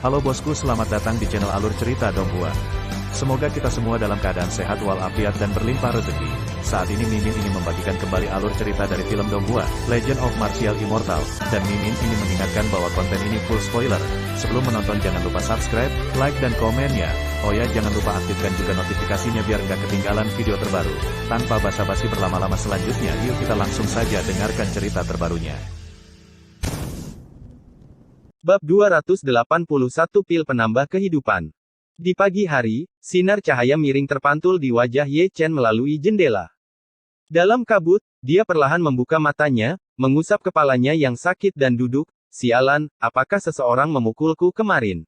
Halo bosku, selamat datang di channel Alur Cerita Donghua. Semoga kita semua dalam keadaan sehat walafiat dan berlimpah rezeki. Saat ini Mimin ingin membagikan kembali alur cerita dari film Donghua, Legend of Martial Immortal, dan Mimin ingin mengingatkan bahwa konten ini full spoiler. Sebelum menonton jangan lupa subscribe, like dan komennya. Oh ya, jangan lupa aktifkan juga notifikasinya biar nggak ketinggalan video terbaru. Tanpa basa-basi berlama-lama selanjutnya, yuk kita langsung saja dengarkan cerita terbarunya. Bab 281 Pil Penambah Kehidupan. Di pagi hari, sinar cahaya miring terpantul di wajah Ye Chen melalui jendela. Dalam kabut, dia perlahan membuka matanya, mengusap kepalanya yang sakit dan duduk. Sialan, apakah seseorang memukulku kemarin?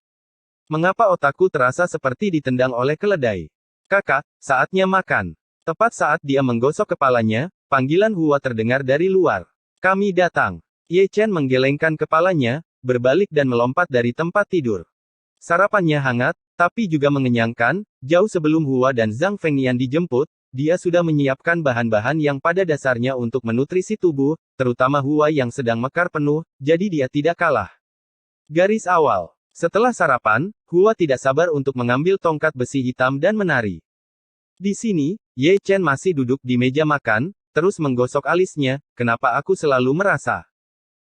Mengapa otakku terasa seperti ditendang oleh keledai? Kakak, saatnya makan. Tepat saat dia menggosok kepalanya, panggilan Hua terdengar dari luar. Kami datang. Ye Chen menggelengkan kepalanya, berbalik dan melompat dari tempat tidur. Sarapannya hangat, tapi juga mengenyangkan. Jauh sebelum Hua dan Zhang Fengnian dijemput, dia sudah menyiapkan bahan-bahan yang pada dasarnya untuk menutrisi tubuh, terutama Hua yang sedang mekar penuh, jadi dia tidak kalah. Garis awal. Setelah sarapan, Hua tidak sabar untuk mengambil tongkat besi hitam dan menari. Di sini, Ye Chen masih duduk di meja makan, terus menggosok alisnya. Kenapa aku selalu merasa?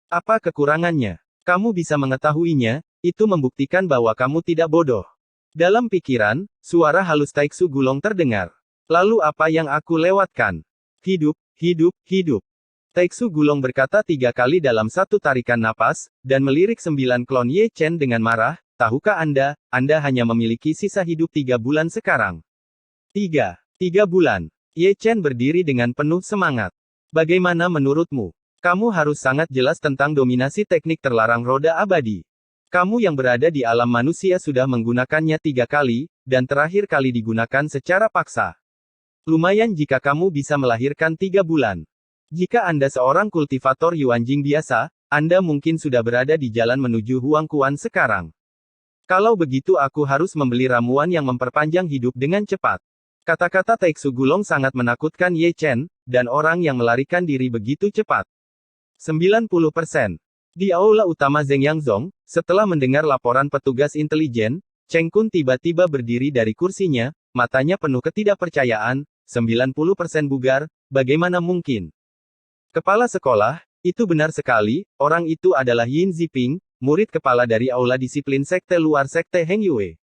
Apa kekurangannya? Kamu bisa mengetahuinya, itu membuktikan bahwa kamu tidak bodoh. Dalam pikiran, suara halus Taiksu Gulong terdengar. Lalu apa yang aku lewatkan? Hidup, hidup, hidup. Taiksu Gulong berkata 3 kali dalam satu tarikan napas, dan melirik 9 klon Ye Chen dengan marah. Tahukah Anda hanya memiliki sisa hidup 3 bulan sekarang. 3 bulan. Ye Chen berdiri dengan penuh semangat. Bagaimana menurutmu? Kamu harus sangat jelas tentang dominasi teknik terlarang roda abadi. Kamu yang berada di alam manusia sudah menggunakannya 3 kali, dan terakhir kali digunakan secara paksa. Lumayan jika kamu bisa melahirkan 3 bulan. Jika Anda seorang kultivator Yuanjing biasa, Anda mungkin sudah berada di jalan menuju Huangquan sekarang. Kalau begitu aku harus membeli ramuan yang memperpanjang hidup dengan cepat. Kata-kata Taiksu Gulong sangat menakutkan Ye Chen, dan orang yang melarikan diri begitu cepat. 90%. Di aula utama Zeng Yangzong, setelah mendengar laporan petugas intelijen, Cheng Kun tiba-tiba berdiri dari kursinya, matanya penuh ketidakpercayaan. 90% bugar, bagaimana mungkin? Kepala sekolah, itu benar sekali, orang itu adalah Yin Ziping, murid kepala dari aula disiplin sekte luar sekte Heng Yue.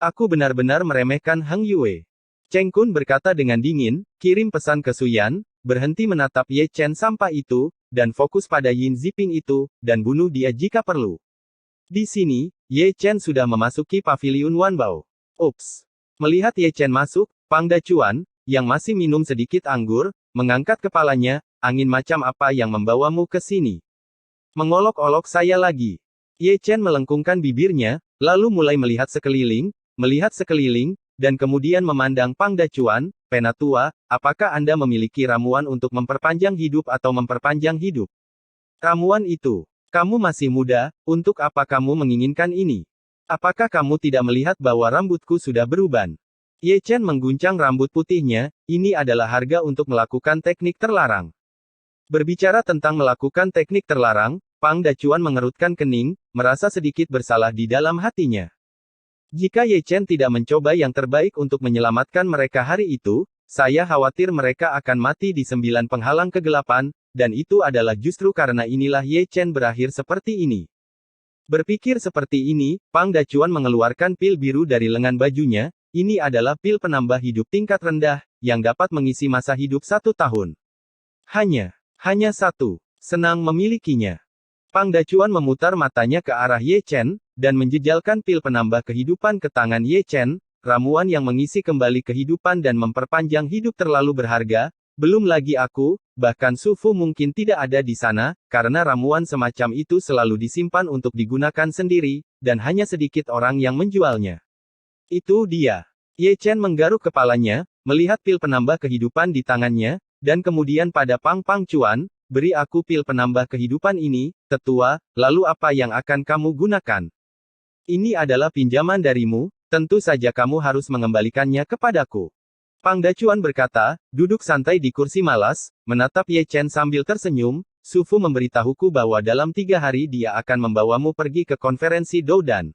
Aku benar-benar meremehkan Heng Yue. Cheng Kun berkata dengan dingin, kirim pesan ke Suyan, berhenti menatap Ye Chen sampah itu, dan fokus pada Yin Ziping itu, dan bunuh dia jika perlu. Di sini, Ye Chen sudah memasuki paviliun Wanbao. Ups. Melihat Ye Chen masuk, Pang Dacuan, yang masih minum sedikit anggur, mengangkat kepalanya. Angin macam apa yang membawamu ke sini? Mengolok-olok saya lagi. Ye Chen melengkungkan bibirnya, lalu mulai melihat sekeliling, dan kemudian memandang Pang Dacuan. Penatua, apakah Anda memiliki ramuan untuk memperpanjang hidup atau memperpanjang hidup? Ramuan itu. Kamu masih muda, untuk apa kamu menginginkan ini? Apakah kamu tidak melihat bahwa rambutku sudah beruban? Ye Chen mengguncang rambut putihnya, ini adalah harga untuk melakukan teknik terlarang. Berbicara tentang melakukan teknik terlarang, Pang Dacuan mengerutkan kening, merasa sedikit bersalah di dalam hatinya. Jika Ye Chen tidak mencoba yang terbaik untuk menyelamatkan mereka hari itu, saya khawatir mereka akan mati di 9 penghalang kegelapan, dan itu adalah justru karena inilah Ye Chen berakhir seperti ini. Berpikir seperti ini, Pang Dacuan mengeluarkan pil biru dari lengan bajunya. Ini adalah pil penambah hidup tingkat rendah, yang dapat mengisi masa hidup 1 tahun. Hanya 1. Senang memilikinya. Pang Dacuan memutar matanya ke arah Ye Chen, dan menjejalkan pil penambah kehidupan ke tangan Ye Chen. Ramuan yang mengisi kembali kehidupan dan memperpanjang hidup terlalu berharga. Belum lagi aku, bahkan Su Fu mungkin tidak ada di sana, karena ramuan semacam itu selalu disimpan untuk digunakan sendiri, dan hanya sedikit orang yang menjualnya. Itu dia. Ye Chen menggaruk kepalanya, melihat pil penambah kehidupan di tangannya, dan kemudian pada Pang Cuan, beri aku pil penambah kehidupan ini, tetua, lalu apa yang akan kamu gunakan? Ini adalah pinjaman darimu, tentu saja kamu harus mengembalikannya kepadaku. Pang Dacuan berkata, duduk santai di kursi malas, menatap Ye Chen sambil tersenyum. Su Fu memberitahuku bahwa dalam 3 hari dia akan membawamu pergi ke konferensi Doudan.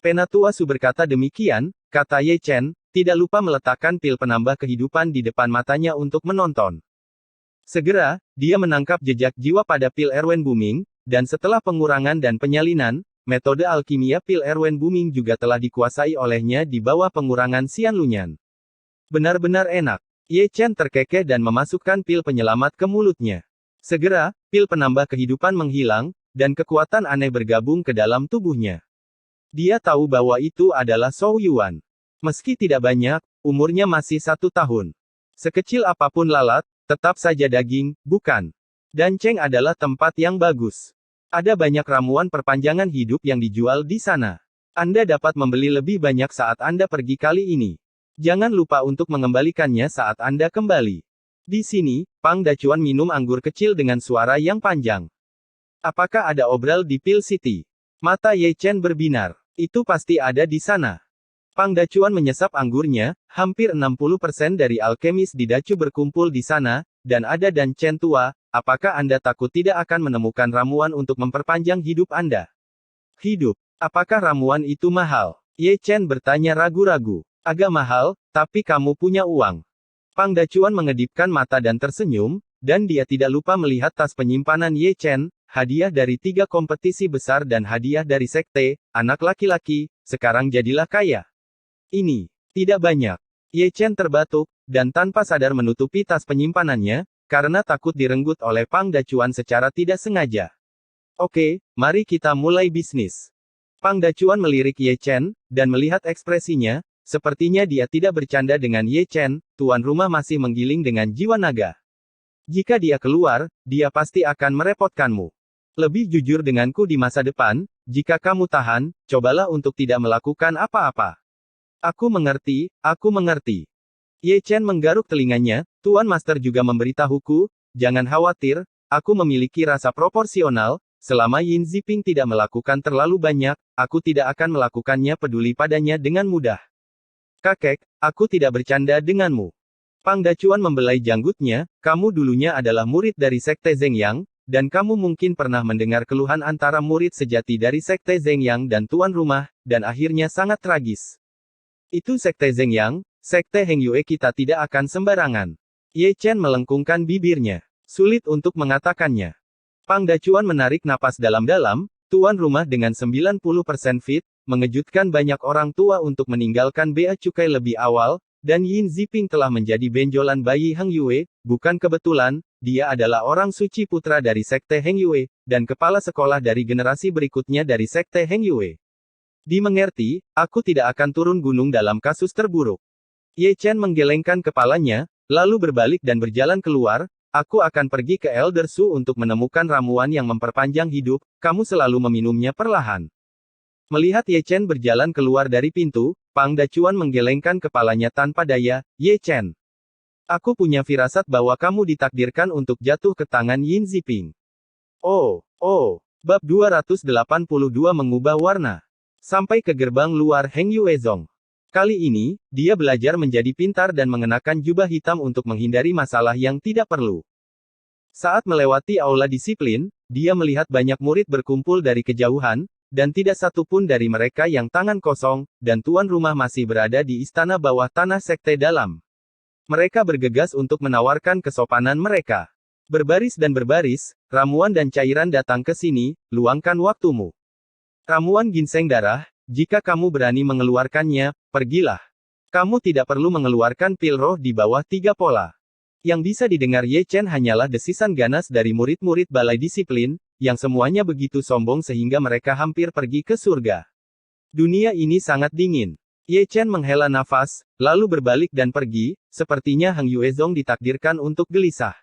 Penatua Su berkata demikian, kata Ye Chen, tidak lupa meletakkan pil penambah kehidupan di depan matanya untuk menonton. Segera, dia menangkap jejak jiwa pada pil Erwen Booming, dan setelah pengurangan dan penyalinan, metode alkimia pil Erwen Booming juga telah dikuasai olehnya di bawah pengurangan Xian Lunyan. Benar-benar enak. Ye Chen terkekeh dan memasukkan pil penyelamat ke mulutnya. Segera, pil penambah kehidupan menghilang, dan kekuatan aneh bergabung ke dalam tubuhnya. Dia tahu bahwa itu adalah Zhou Yuan. Meski tidak banyak, umurnya masih 1 tahun. Sekecil apapun lalat, tetap saja daging, bukan? Dan Cheng adalah tempat yang bagus. Ada banyak ramuan perpanjangan hidup yang dijual di sana. Anda dapat membeli lebih banyak saat Anda pergi kali ini. Jangan lupa untuk mengembalikannya saat Anda kembali. Di sini, Pang Dacuan minum anggur kecil dengan suara yang panjang. Apakah ada obral di Pil City? Mata Ye Chen berbinar. Itu pasti ada di sana. Pang Dacuan menyesap anggurnya, hampir 60% dari alkemis di Dacu berkumpul di sana, dan ada Dan Chen tua, apakah Anda takut tidak akan menemukan ramuan untuk memperpanjang hidup Anda? Hidup. Apakah ramuan itu mahal? Ye Chen bertanya ragu-ragu. Agak mahal, tapi kamu punya uang. Pang Dacuan mengedipkan mata dan tersenyum, dan dia tidak lupa melihat tas penyimpanan Ye Chen, hadiah dari 3 kompetisi besar dan hadiah dari sekte, anak laki-laki, sekarang jadilah kaya. Ini tidak banyak. Ye Chen terbatuk, dan tanpa sadar menutupi tas penyimpanannya, karena takut direnggut oleh Pang Dacuan secara tidak sengaja. Oke, mari kita mulai bisnis. Pang Dacuan melirik Ye Chen, dan melihat ekspresinya, sepertinya dia tidak bercanda dengan Ye Chen, tuan rumah masih menggiling dengan jiwa naga. Jika dia keluar, dia pasti akan merepotkanmu. Lebih jujur denganku di masa depan, jika kamu tahan, cobalah untuk tidak melakukan apa-apa. Aku mengerti, aku mengerti. Ye Chen menggaruk telinganya, Tuan Master juga memberitahuku, jangan khawatir, aku memiliki rasa proporsional, selama Yin Ziping tidak melakukan terlalu banyak, aku tidak akan melakukannya peduli padanya dengan mudah. Kakek, aku tidak bercanda denganmu. Pang Dacuan membelai janggutnya, kamu dulunya adalah murid dari Sekte Zhengyang, dan kamu mungkin pernah mendengar keluhan antara murid sejati dari Sekte Zhengyang dan tuan rumah, dan akhirnya sangat tragis. Itu Sekte Zhengyang, Sekte Heng Yue kita tidak akan sembarangan. Ye Chen melengkungkan bibirnya. Sulit untuk mengatakannya. Pang Dacuan menarik napas dalam-dalam, tuan rumah dengan 90% fit, mengejutkan banyak orang tua untuk meninggalkan bea cukai lebih awal, dan Yin Ziping telah menjadi benjolan bayi Heng Yue, bukan kebetulan, dia adalah orang suci putra dari Sekte Heng Yue, dan kepala sekolah dari generasi berikutnya dari Sekte Heng Yue. Dimengerti, aku tidak akan turun gunung dalam kasus terburuk. Ye Chen menggelengkan kepalanya, lalu berbalik dan berjalan keluar, aku akan pergi ke Elder Su untuk menemukan ramuan yang memperpanjang hidup, kamu selalu meminumnya perlahan. Melihat Ye Chen berjalan keluar dari pintu, Pang Dacuan menggelengkan kepalanya tanpa daya, Ye Chen. Aku punya firasat bahwa kamu ditakdirkan untuk jatuh ke tangan Yin Ziping. Oh, bab 282 mengubah warna. Sampai ke gerbang luar Heng Yuezong. Kali ini, dia belajar menjadi pintar dan mengenakan jubah hitam untuk menghindari masalah yang tidak perlu. Saat melewati aula disiplin, dia melihat banyak murid berkumpul dari kejauhan, dan tidak satu pun dari mereka yang tangan kosong, dan tuan rumah masih berada di istana bawah tanah sekte dalam. Mereka bergegas untuk menawarkan kesopanan mereka. Berbaris dan berbaris, ramuan dan cairan datang ke sini, luangkan waktumu. Ramuan ginseng darah, jika kamu berani mengeluarkannya, pergilah. Kamu tidak perlu mengeluarkan pil roh di bawah 3 pola. Yang bisa didengar Ye Chen hanyalah desisan ganas dari murid-murid balai disiplin, yang semuanya begitu sombong sehingga mereka hampir pergi ke surga. Dunia ini sangat dingin. Ye Chen menghela nafas, lalu berbalik dan pergi, sepertinya Heng Yuezong ditakdirkan untuk gelisah.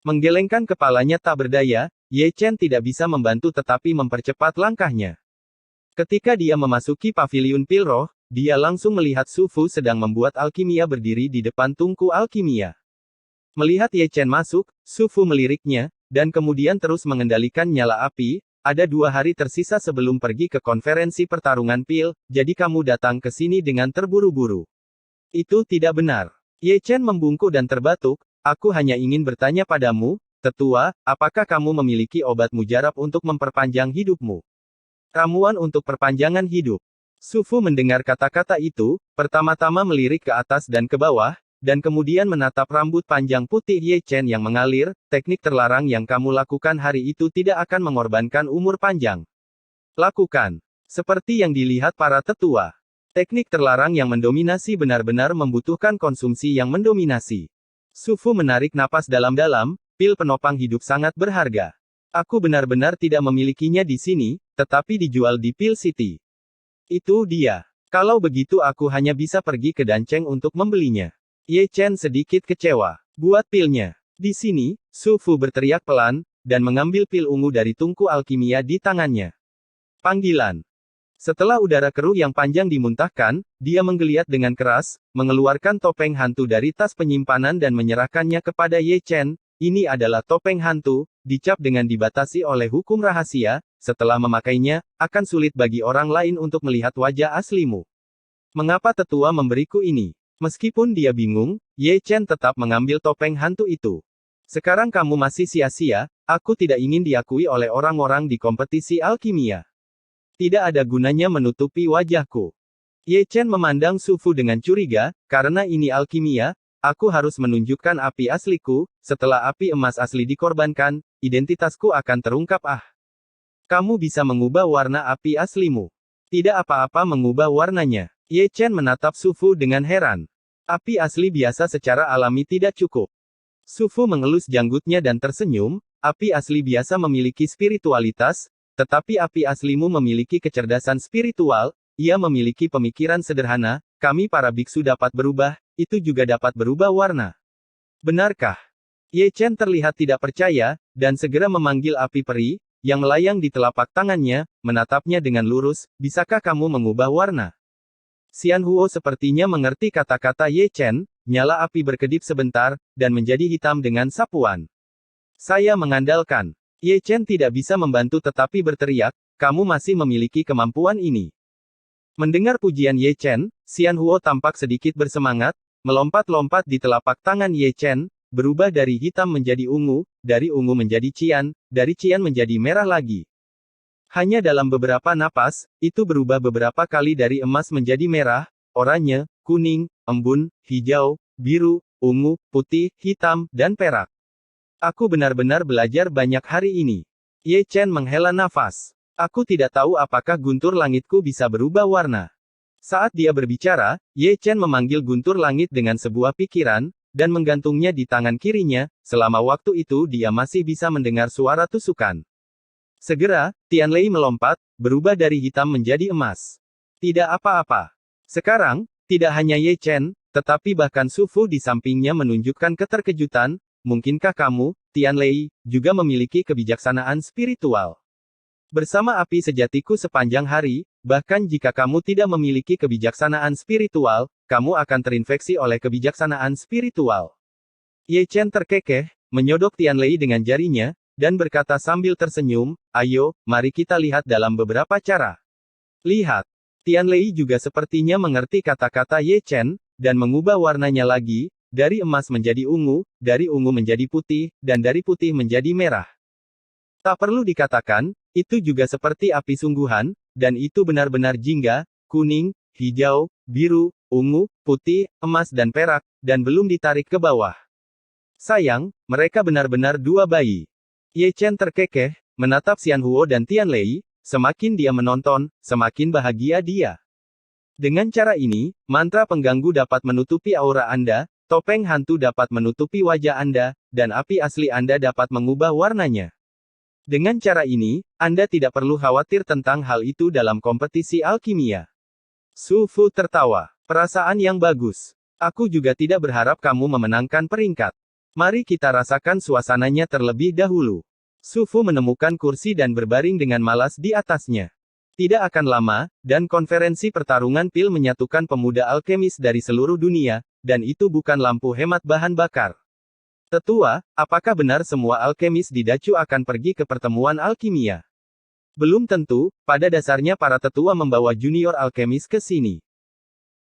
Menggelengkan kepalanya tak berdaya, Ye Chen tidak bisa membantu tetapi mempercepat langkahnya. Ketika dia memasuki paviliun pil roh, dia langsung melihat Su Fu sedang membuat alkimia berdiri di depan tungku alkimia. Melihat Ye Chen masuk, Su Fu meliriknya, dan kemudian terus mengendalikan nyala api. Ada 2 hari tersisa sebelum pergi ke konferensi pertarungan pil, jadi kamu datang ke sini dengan terburu-buru. Itu tidak benar. Ye Chen membungkuk dan terbatuk, aku hanya ingin bertanya padamu, tetua, apakah kamu memiliki obat mujarab untuk memperpanjang hidupmu? Ramuan untuk perpanjangan hidup. Su Fu mendengar kata-kata itu, pertama-tama melirik ke atas dan ke bawah, dan kemudian menatap rambut panjang putih Ye Chen yang mengalir. Teknik terlarang yang kamu lakukan hari itu tidak akan mengorbankan umur panjang. Lakukan. Seperti yang dilihat para tetua. Teknik terlarang yang mendominasi benar-benar membutuhkan konsumsi yang mendominasi. Su Fu menarik napas dalam-dalam, pil penopang hidup sangat berharga. Aku benar-benar tidak memilikinya di sini, tetapi dijual di Pil City. Itu dia. Kalau begitu aku hanya bisa pergi ke Danceng untuk membelinya. Ye Chen sedikit kecewa. Buat pilnya. Di sini, Su Fu berteriak pelan, dan mengambil pil ungu dari tungku alkimia di tangannya. Panggilan. Setelah udara keruh yang panjang dimuntahkan, dia menggeliat dengan keras, mengeluarkan topeng hantu dari tas penyimpanan dan menyerahkannya kepada Ye Chen. Ini adalah topeng hantu, dicap dengan dibatasi oleh hukum rahasia. Setelah memakainya, akan sulit bagi orang lain untuk melihat wajah aslimu. Mengapa tetua memberiku ini? Meskipun dia bingung, Ye Chen tetap mengambil topeng hantu itu. Sekarang kamu masih sia-sia, aku tidak ingin diakui oleh orang-orang di kompetisi alkimia. Tidak ada gunanya menutupi wajahku. Ye Chen memandang Su Fu dengan curiga, karena ini alkimia, aku harus menunjukkan api asliku. Setelah api emas asli dikorbankan, identitasku akan terungkap. Kamu bisa mengubah warna api aslimu. Tidak apa-apa mengubah warnanya. Ye Chen menatap Su Fu dengan heran. Api asli biasa secara alami tidak cukup. Su Fu mengelus janggutnya dan tersenyum. Api asli biasa memiliki spiritualitas, tetapi api aslimu memiliki kecerdasan spiritual. Ia memiliki pemikiran sederhana. Kami para biksu dapat berubah, itu juga dapat berubah warna. Benarkah? Ye Chen terlihat tidak percaya, dan segera memanggil api peri, yang melayang di telapak tangannya, menatapnya dengan lurus. Bisakah kamu mengubah warna? Xian Huo sepertinya mengerti kata-kata Ye Chen. Nyala api berkedip sebentar, dan menjadi hitam dengan sapuan. Saya mengandalkan. Ye Chen tidak bisa membantu tetapi berteriak, kamu masih memiliki kemampuan ini. Mendengar pujian Ye Chen, Xian Huo tampak sedikit bersemangat, melompat-lompat di telapak tangan Ye Chen, berubah dari hitam menjadi ungu, dari ungu menjadi cian, dari cian menjadi merah lagi. Hanya dalam beberapa napas, itu berubah beberapa kali dari emas menjadi merah, oranye, kuning, embun, hijau, biru, ungu, putih, hitam, dan perak. Aku benar-benar belajar banyak hari ini. Ye Chen menghela nafas. Aku tidak tahu apakah guntur langitku bisa berubah warna. Saat dia berbicara, Ye Chen memanggil guntur langit dengan sebuah pikiran, dan menggantungnya di tangan kirinya. Selama waktu itu dia masih bisa mendengar suara tusukan. Segera, Tianlei melompat, berubah dari hitam menjadi emas. Tidak apa-apa. Sekarang, tidak hanya Ye Chen, tetapi bahkan Su Fu di sampingnya menunjukkan keterkejutan. Mungkinkah kamu, Tianlei, juga memiliki kebijaksanaan spiritual? Bersama api sejatiku sepanjang hari, bahkan jika kamu tidak memiliki kebijaksanaan spiritual, kamu akan terinfeksi oleh kebijaksanaan spiritual. Ye Chen terkekeh, menyodok Tianlei dengan jarinya, dan berkata sambil tersenyum, ayo, mari kita lihat dalam beberapa cara. Lihat. Tianlei juga sepertinya mengerti kata-kata Ye Chen, dan mengubah warnanya lagi, dari emas menjadi ungu, dari ungu menjadi putih, dan dari putih menjadi merah. Tak perlu dikatakan, itu juga seperti api sungguhan, dan itu benar-benar jingga, kuning, hijau, biru, ungu, putih, emas dan perak, dan belum ditarik ke bawah. Sayang, mereka benar-benar dua bayi. Ye Chen terkekeh, menatap Xian Huo dan Tianlei, semakin dia menonton, semakin bahagia dia. Dengan cara ini, mantra pengganggu dapat menutupi aura Anda, topeng hantu dapat menutupi wajah Anda, dan api asli Anda dapat mengubah warnanya. Dengan cara ini, Anda tidak perlu khawatir tentang hal itu dalam kompetisi alkimia. Su Fu tertawa. Perasaan yang bagus. Aku juga tidak berharap kamu memenangkan peringkat. Mari kita rasakan suasananya terlebih dahulu. Su Fu menemukan kursi dan berbaring dengan malas di atasnya. Tidak akan lama, dan konferensi pertarungan pil menyatukan pemuda alkemis dari seluruh dunia, dan itu bukan lampu hemat bahan bakar. Tetua, apakah benar semua alkemis di Dacu akan pergi ke pertemuan alkimia? Belum tentu, pada dasarnya para tetua membawa junior alkemis ke sini.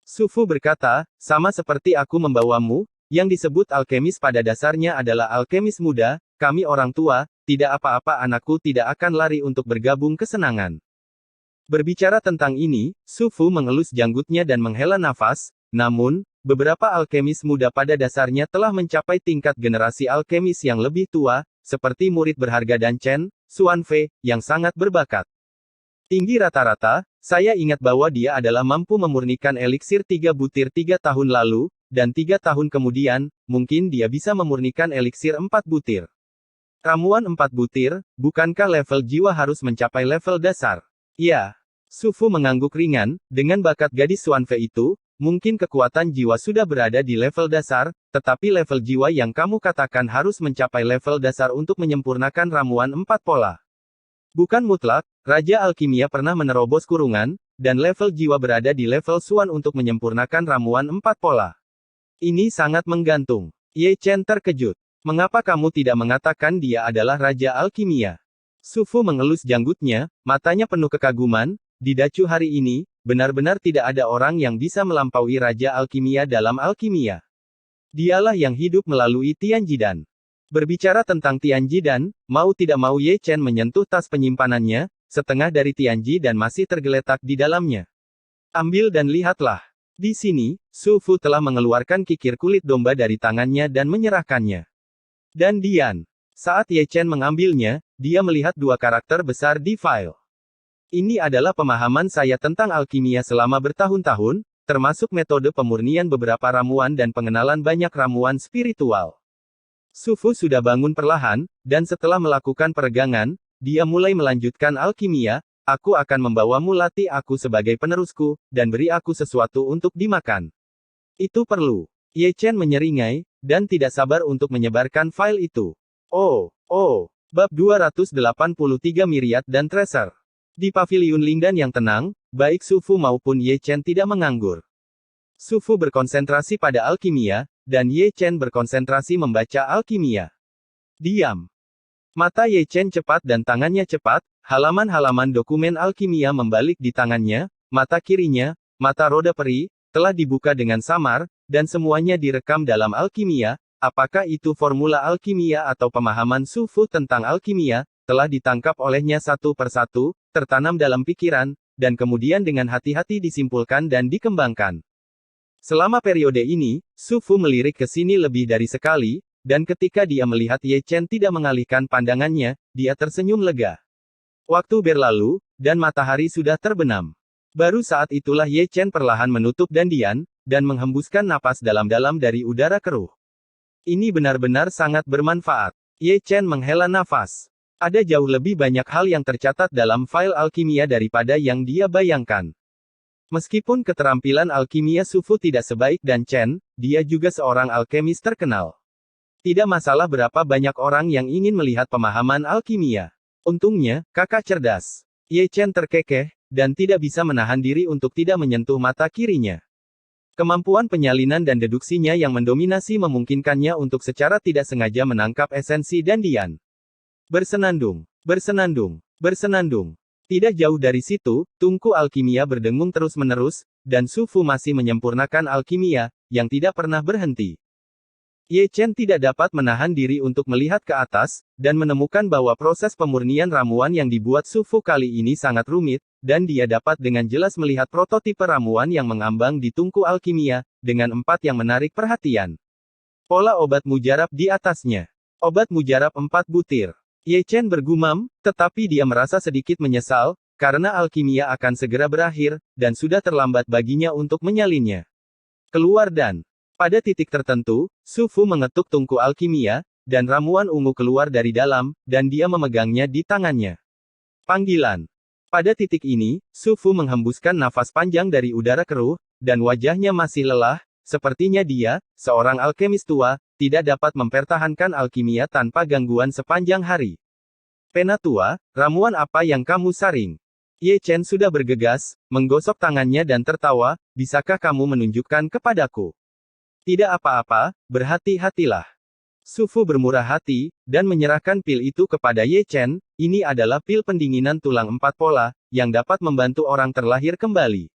Su Fu berkata, sama seperti aku membawamu, yang disebut alkemis pada dasarnya adalah alkemis muda, kami orang tua, tidak apa-apa anakku tidak akan lari untuk bergabung kesenangan. Berbicara tentang ini, Su Fu mengelus janggutnya dan menghela nafas, namun, beberapa alkemis muda pada dasarnya telah mencapai tingkat generasi alkemis yang lebih tua, seperti murid berharga dan Chen Xuanfei, yang sangat berbakat. Tinggi rata-rata, saya ingat bahwa dia adalah mampu memurnikan eliksir 3 butir 3 tahun lalu, dan 3 tahun kemudian, mungkin dia bisa memurnikan eliksir 4 butir. Ramuan 4 butir, bukankah level jiwa harus mencapai level dasar? Ya. Su Fu mengangguk ringan, dengan bakat gadis Xuanfei itu, mungkin kekuatan jiwa sudah berada di level dasar, tetapi level jiwa yang kamu katakan harus mencapai level dasar untuk menyempurnakan ramuan 4 pola. Bukan mutlak, Raja Alkimia pernah menerobos kurungan, dan level jiwa berada di level Xuan untuk menyempurnakan ramuan 4 pola. Ini sangat menggantung. Ye Chen terkejut. Mengapa kamu tidak mengatakan dia adalah Raja Alkimia? Su Fu mengelus janggutnya, matanya penuh kekaguman. Di Dacu hari ini, benar-benar tidak ada orang yang bisa melampaui Raja Alkimia dalam alkimia. Dialah yang hidup melalui Tianjidan. Berbicara tentang Tianjidan, mau tidak mau Ye Chen menyentuh tas penyimpanannya, setengah dari Tianji dan masih tergeletak di dalamnya. Ambil dan lihatlah. Di sini, Su Fu telah mengeluarkan kikir kulit domba dari tangannya dan menyerahkannya. Dan Dian. Saat Ye Chen mengambilnya, dia melihat 2 karakter besar di file. Ini adalah pemahaman saya tentang alkimia selama bertahun-tahun, termasuk metode pemurnian beberapa ramuan dan pengenalan banyak ramuan spiritual. Su Fu sudah bangun perlahan, dan setelah melakukan peregangan, dia mulai melanjutkan alkimia. Aku akan membawamu latih aku sebagai penerusku, dan beri aku sesuatu untuk dimakan. Itu perlu. Ye Chen menyeringai, dan tidak sabar untuk menyebarkan file itu. Bab 283 Myriad dan Tracer. Di paviliun Lingdan yang tenang, baik Su Fu maupun Ye Chen tidak menganggur. Su Fu berkonsentrasi pada alkimia, dan Ye Chen berkonsentrasi membaca alkimia. Diam. Mata Ye Chen cepat dan tangannya cepat, halaman-halaman dokumen alkimia membalik di tangannya, mata kirinya, mata roda peri, telah dibuka dengan samar, dan semuanya direkam dalam alkimia. Apakah itu formula alkimia atau pemahaman Su Fu tentang alkimia, telah ditangkap olehnya satu persatu, tertanam dalam pikiran, dan kemudian dengan hati-hati disimpulkan dan dikembangkan. Selama periode ini, Su Fu melirik ke sini lebih dari sekali, dan ketika dia melihat Ye Chen tidak mengalihkan pandangannya, dia tersenyum lega. Waktu berlalu, dan matahari sudah terbenam. Baru saat itulah Ye Chen perlahan menutup dandian, dan menghembuskan napas dalam-dalam dari udara keruh. Ini benar-benar sangat bermanfaat. Ye Chen menghela nafas. Ada jauh lebih banyak hal yang tercatat dalam file alkimia daripada yang dia bayangkan. Meskipun keterampilan alkimia Su Fu tidak sebaik dan Chen, dia juga seorang alkemis terkenal. Tidak masalah berapa banyak orang yang ingin melihat pemahaman alkimia. Untungnya, kakak cerdas. Ye Chen terkekeh, dan tidak bisa menahan diri untuk tidak menyentuh mata kirinya. Kemampuan penyalinan dan deduksinya yang mendominasi memungkinkannya untuk secara tidak sengaja menangkap esensi dandian. Bersenandung, bersenandung, bersenandung. Tidak jauh dari situ, tungku alkimia berdengung terus-menerus, dan Su Fu masih menyempurnakan alkimia, yang tidak pernah berhenti. Ye Chen tidak dapat menahan diri untuk melihat ke atas, dan menemukan bahwa proses pemurnian ramuan yang dibuat Su Fu kali ini sangat rumit, dan dia dapat dengan jelas melihat prototipe ramuan yang mengambang di tungku alkimia, dengan 4 yang menarik perhatian. Pola obat mujarab di atasnya. Obat mujarab 4 butir. Ye Chen bergumam, tetapi dia merasa sedikit menyesal, karena alkimia akan segera berakhir, dan sudah terlambat baginya untuk menyalinnya. Keluar dan pada titik tertentu, Su Fu mengetuk tungku alkimia, dan ramuan ungu keluar dari dalam, dan dia memegangnya di tangannya. Panggilan. Pada titik ini, Su Fu menghembuskan nafas panjang dari udara keruh, dan wajahnya masih lelah, sepertinya dia, seorang alkemis tua, tidak dapat mempertahankan alkimia tanpa gangguan sepanjang hari. Penatua, ramuan apa yang kamu saring? Ye Chen sudah bergegas, menggosok tangannya dan tertawa, bisakah kamu menunjukkan kepadaku? Tidak apa-apa, berhati-hatilah. Su Fu bermurah hati, dan menyerahkan pil itu kepada Ye Chen. Ini adalah pil pendinginan tulang 4 pola, yang dapat membantu orang terlahir kembali.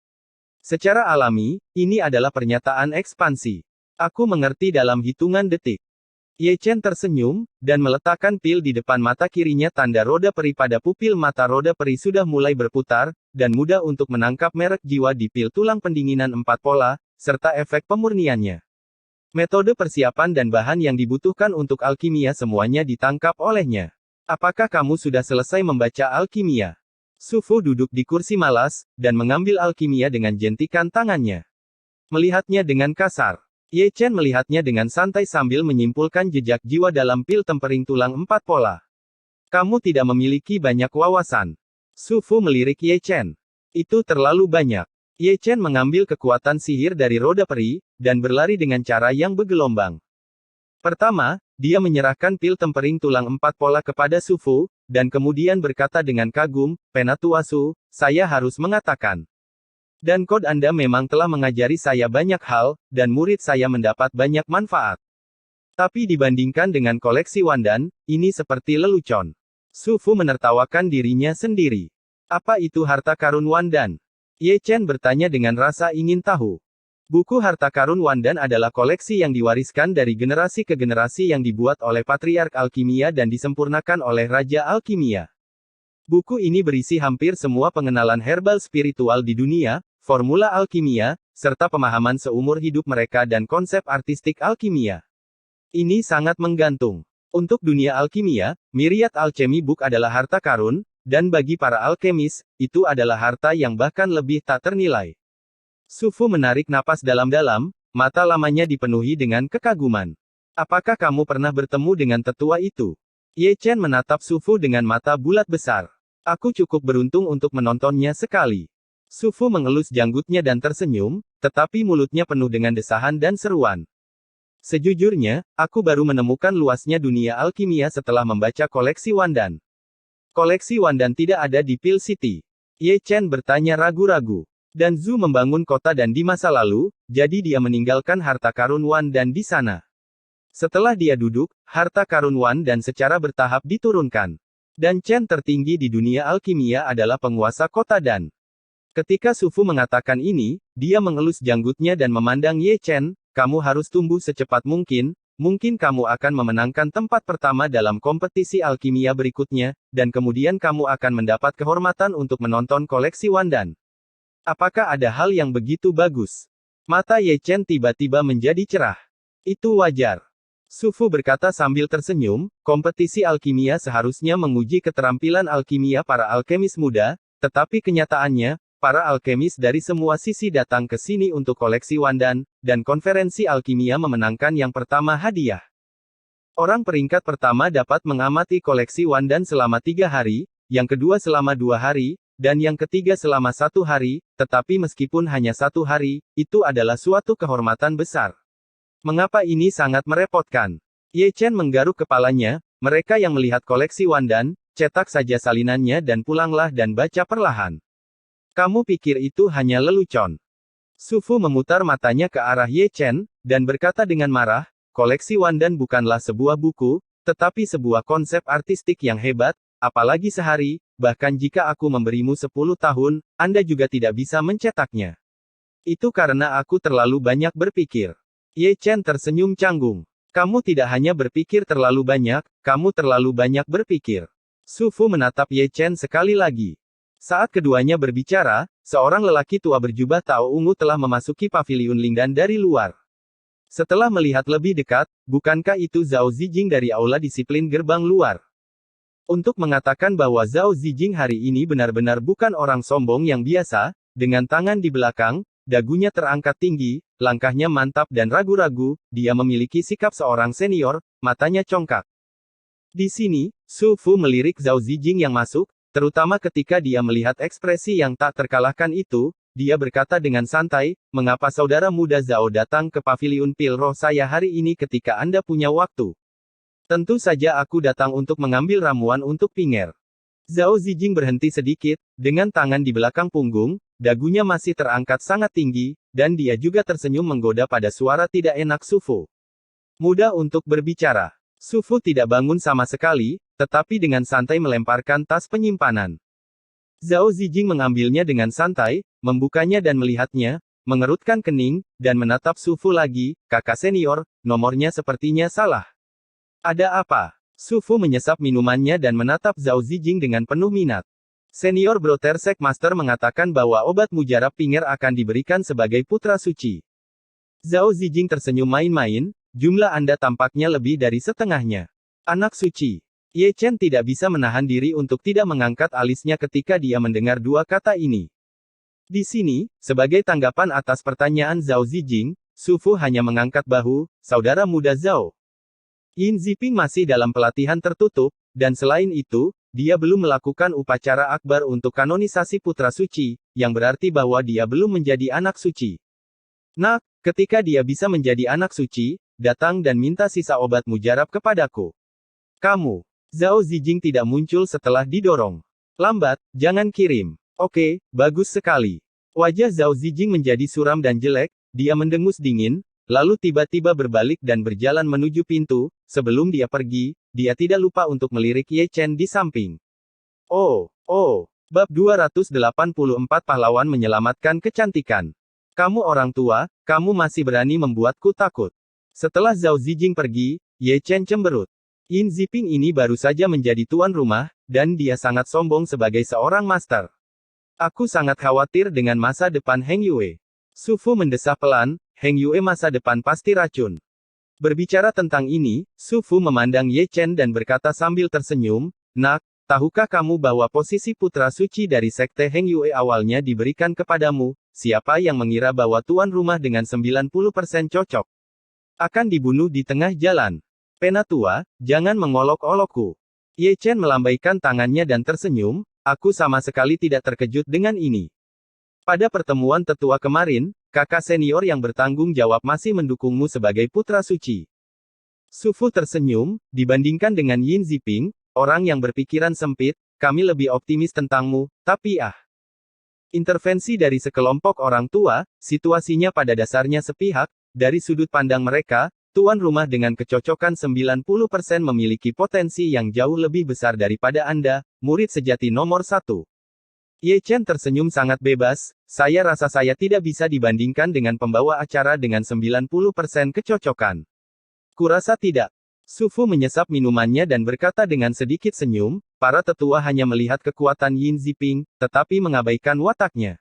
Secara alami, ini adalah pernyataan ekspansi. Aku mengerti dalam hitungan detik. Ye Chen tersenyum, dan meletakkan pil di depan mata kirinya tanda roda peri pada pupil mata roda peri sudah mulai berputar, dan mudah untuk menangkap merek jiwa di pil tulang pendinginan 4 pola, serta efek pemurniannya. Metode persiapan dan bahan yang dibutuhkan untuk alkimia semuanya ditangkap olehnya. Apakah kamu sudah selesai membaca alkimia? Su Fu duduk di kursi malas, dan mengambil alkimia dengan jentikan tangannya. Melihatnya dengan kasar. Ye Chen melihatnya dengan santai sambil menyimpulkan jejak jiwa dalam pil tempering tulang 4 pola. Kamu tidak memiliki banyak wawasan. Su Fu melirik Ye Chen. Itu terlalu banyak. Ye Chen mengambil kekuatan sihir dari roda peri, dan berlari dengan cara yang bergelombang. Pertama, dia menyerahkan pil tempering tulang 4 pola kepada Su Fu, dan kemudian berkata dengan kagum, "Penatua Su, saya harus mengatakan. Dan kod Anda memang telah mengajari saya banyak hal, dan murid saya mendapat banyak manfaat. Tapi dibandingkan dengan koleksi Wandan, ini seperti lelucon." Su Fu menertawakan dirinya sendiri. Apa itu harta karun Wandan? Ye Chen bertanya dengan rasa ingin tahu. Buku harta karun Wandan adalah koleksi yang diwariskan dari generasi ke generasi yang dibuat oleh Patriark Alkimia dan disempurnakan oleh Raja Alkimia. Buku ini berisi hampir semua pengenalan herbal spiritual di dunia, formula alkimia, serta pemahaman seumur hidup mereka dan konsep artistik alkimia. Ini sangat menggantung. Untuk dunia alkimia, Myriad Alchemy Book adalah harta karun, dan bagi para alkemis, itu adalah harta yang bahkan lebih tak ternilai. Su Fu menarik napas dalam-dalam, mata lamanya dipenuhi dengan kekaguman. Apakah kamu pernah bertemu dengan tetua itu? Ye Chen menatap Su Fu dengan mata bulat besar. Aku cukup beruntung untuk menontonnya sekali. Su Fu mengelus janggutnya dan tersenyum, tetapi mulutnya penuh dengan desahan dan seruan. Sejujurnya, aku baru menemukan luasnya dunia alkimia setelah membaca koleksi Wandan. Koleksi Wandan tidak ada di Pil City. Ye Chen bertanya ragu-ragu. Dan Zhu membangun kota dan di masa lalu, jadi dia meninggalkan harta karun Wandan di sana. Setelah dia duduk, harta karun Wandan secara bertahap diturunkan. Dan Chen tertinggi di dunia alkimia adalah penguasa kota dan. Ketika Su Fu mengatakan ini, dia mengelus janggutnya dan memandang Ye Chen, kamu harus tumbuh secepat mungkin kamu akan memenangkan tempat pertama dalam kompetisi alkimia berikutnya, dan kemudian kamu akan mendapat kehormatan untuk menonton koleksi Wandan. Apakah ada hal yang begitu bagus? Mata Ye Chen tiba-tiba menjadi cerah. Itu wajar. Su Fu berkata sambil tersenyum, kompetisi alkimia seharusnya menguji keterampilan alkimia para alkemis muda, tetapi kenyataannya, para alkemis dari semua sisi datang ke sini untuk koleksi Wandan, dan konferensi alkimia memenangkan yang pertama hadiah. Orang peringkat pertama dapat mengamati koleksi Wandan selama 3 hari, yang kedua selama 2 hari, dan yang ketiga selama 1 hari, tetapi meskipun hanya 1 hari, itu adalah suatu kehormatan besar. Mengapa ini sangat merepotkan? Ye Chen menggaruk kepalanya, mereka yang melihat koleksi Wandan, cetak saja salinannya dan pulanglah dan baca perlahan. Kamu pikir itu hanya lelucon? Su Fu memutar matanya ke arah Ye Chen, dan berkata dengan marah, koleksi Wandan bukanlah sebuah buku, tetapi sebuah konsep artistik yang hebat, apalagi sehari, bahkan jika aku memberimu 10 tahun, Anda juga tidak bisa mencetaknya. Itu karena aku terlalu banyak berpikir. Ye Chen tersenyum canggung. Kamu tidak hanya berpikir terlalu banyak, kamu terlalu banyak berpikir. Su Fu menatap Ye Chen sekali lagi. Saat keduanya berbicara, seorang lelaki tua berjubah Tao ungu telah memasuki paviliun Lingdan dari luar. Setelah melihat lebih dekat, bukankah itu Zhao Zijing dari aula disiplin gerbang luar? Untuk mengatakan bahwa Zhao Zijing hari ini benar-benar bukan orang sombong yang biasa, dengan tangan di belakang, dagunya terangkat tinggi, langkahnya mantap dan ragu-ragu, dia memiliki sikap seorang senior, matanya congkak. Di sini, Su Fu melirik Zhao Zijing yang masuk, terutama ketika dia melihat ekspresi yang tak terkalahkan itu, dia berkata dengan santai, mengapa saudara muda Zhao datang ke paviliun pil roh saya hari ini ketika Anda punya waktu? Tentu saja aku datang untuk mengambil ramuan untuk Pinger. Zhao Zijing berhenti sedikit, dengan tangan di belakang punggung, dagunya masih terangkat sangat tinggi, dan dia juga tersenyum menggoda pada suara tidak enak Su Fu. Mudah untuk berbicara. Su Fu tidak bangun sama sekali, tetapi dengan santai melemparkan tas penyimpanan. Zhao Zijing mengambilnya dengan santai, membukanya dan melihatnya, mengerutkan kening, dan menatap Su Fu lagi, kakak senior, nomornya sepertinya salah. Ada apa? Su Fu menyesap minumannya dan menatap Zhao Zijing dengan penuh minat. Senior Brotersek Master mengatakan bahwa obat mujarab Pinger akan diberikan sebagai putra suci. Zhao Zijing tersenyum main-main, jumlah Anda tampaknya lebih dari setengahnya. Anak suci. Ye Chen tidak bisa menahan diri untuk tidak mengangkat alisnya ketika dia mendengar dua kata ini. Di sini, sebagai tanggapan atas pertanyaan Zhao Zijing, Su Fu hanya mengangkat bahu, saudara muda Zhao. Yin Ziping masih dalam pelatihan tertutup, dan selain itu, dia belum melakukan upacara akbar untuk kanonisasi putra suci, yang berarti bahwa dia belum menjadi anak suci. Nah, ketika dia bisa menjadi anak suci, datang dan minta sisa obat mujarab kepadaku. Kamu. Zhao Zijing tidak muncul setelah didorong. Lambat, jangan kirim. Oke, bagus sekali. Wajah Zhao Zijing menjadi suram dan jelek, dia mendengus dingin, lalu tiba-tiba berbalik dan berjalan menuju pintu. Sebelum dia pergi, dia tidak lupa untuk melirik Ye Chen di samping. Oh, bab 284 pahlawan menyelamatkan kecantikan. Kamu orang tua, kamu masih berani membuatku takut. Setelah Zhao Zijing pergi, Ye Chen cemberut. Yin Ziping ini baru saja menjadi tuan rumah, dan dia sangat sombong sebagai seorang master. Aku sangat khawatir dengan masa depan Heng Yue. Su Fu mendesah pelan, Heng Yue masa depan pasti racun. Berbicara tentang ini, Su Fu memandang Ye Chen dan berkata sambil tersenyum, Nak, tahukah kamu bahwa posisi putra suci dari sekte Heng Yue awalnya diberikan kepadamu? Siapa yang mengira bahwa tuan rumah dengan 90% cocok akan dibunuh di tengah jalan? Penatua, jangan mengolok-olokku. Ye Chen melambaikan tangannya dan tersenyum, aku sama sekali tidak terkejut dengan ini. Pada pertemuan tetua kemarin, kakak senior yang bertanggung jawab masih mendukungmu sebagai putra suci. Su Fu tersenyum, dibandingkan dengan Yin Ziping, orang yang berpikiran sempit, kami lebih optimis tentangmu, tapi intervensi dari sekelompok orang tua, situasinya pada dasarnya sepihak, dari sudut pandang mereka, tuan rumah dengan kecocokan 90% memiliki potensi yang jauh lebih besar daripada Anda, murid sejati nomor 1. Ye Chen tersenyum sangat bebas, saya rasa saya tidak bisa dibandingkan dengan pembawa acara dengan 90% kecocokan. Kurasa tidak. Su Fu menyesap minumannya dan berkata dengan sedikit senyum, para tetua hanya melihat kekuatan Yin Ziping, tetapi mengabaikan wataknya.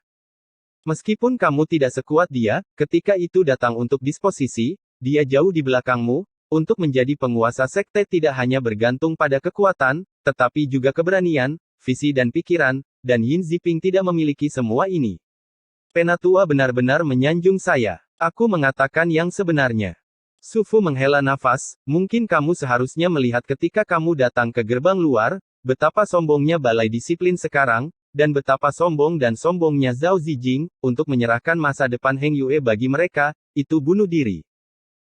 Meskipun kamu tidak sekuat dia, ketika itu datang untuk disposisi, dia jauh di belakangmu, untuk menjadi penguasa sekte tidak hanya bergantung pada kekuatan, tetapi juga keberanian, visi dan pikiran, dan Yin Ziping tidak memiliki semua ini. Penatua benar-benar menyanjung saya. Aku mengatakan yang sebenarnya. Su Fu menghela nafas, mungkin kamu seharusnya melihat ketika kamu datang ke gerbang luar, betapa sombongnya balai disiplin sekarang, dan betapa sombong dan sombongnya Zhao Zijing, untuk menyerahkan masa depan Heng Yue bagi mereka, itu bunuh diri.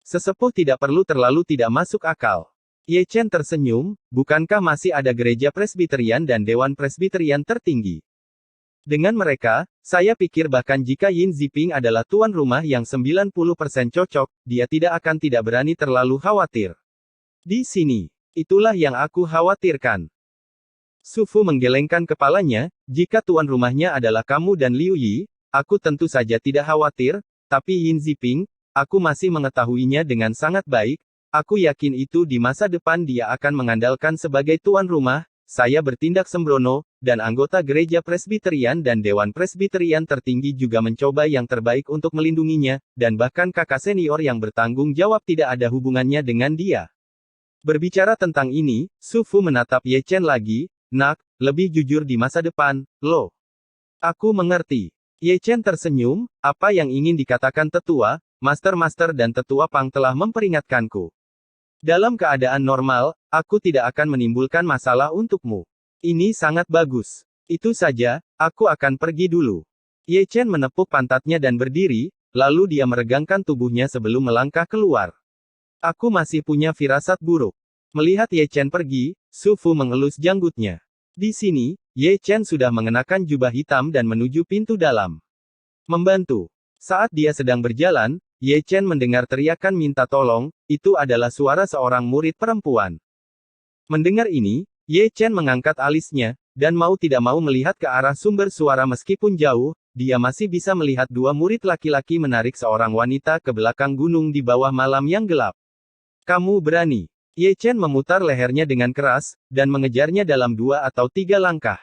Sesepuh tidak perlu terlalu tidak masuk akal. Ye Chen tersenyum, bukankah masih ada gereja presbiterian dan dewan presbiterian tertinggi? Dengan mereka, saya pikir bahkan jika Yin Ziping adalah tuan rumah yang 90% cocok, dia tidak berani terlalu khawatir. Di sini, itulah yang aku khawatirkan. Su Fu menggelengkan kepalanya, jika tuan rumahnya adalah kamu dan Liu Yi, aku tentu saja tidak khawatir, tapi Yin Ziping, aku masih mengetahuinya dengan sangat baik. Aku yakin itu di masa depan dia akan mengandalkan sebagai tuan rumah, saya bertindak sembrono, dan anggota gereja presbiterian dan dewan presbiterian tertinggi juga mencoba yang terbaik untuk melindunginya, dan bahkan kakak senior yang bertanggung jawab tidak ada hubungannya dengan dia. Berbicara tentang ini, Su Fu menatap Ye Chen lagi, Nak, lebih jujur di masa depan, lo. Aku mengerti. Ye Chen tersenyum, apa yang ingin dikatakan tetua, master-master dan tetua Pang telah memperingatkanku. Dalam keadaan normal, aku tidak akan menimbulkan masalah untukmu. Ini sangat bagus. Itu saja, aku akan pergi dulu. Ye Chen menepuk pantatnya dan berdiri, lalu dia meregangkan tubuhnya sebelum melangkah keluar. Aku masih punya firasat buruk. Melihat Ye Chen pergi, Su Fu mengelus janggutnya. Di sini, Ye Chen sudah mengenakan jubah hitam dan menuju pintu dalam. Membantu. Saat dia sedang berjalan, Ye Chen mendengar teriakan minta tolong, itu adalah suara seorang murid perempuan. Mendengar ini, Ye Chen mengangkat alisnya, dan mau tidak mau melihat ke arah sumber suara meskipun jauh, dia masih bisa melihat dua murid laki-laki menarik seorang wanita ke belakang gunung di bawah malam yang gelap. Kamu berani. Ye Chen memutar lehernya dengan keras, dan mengejarnya dalam 2 atau 3 langkah.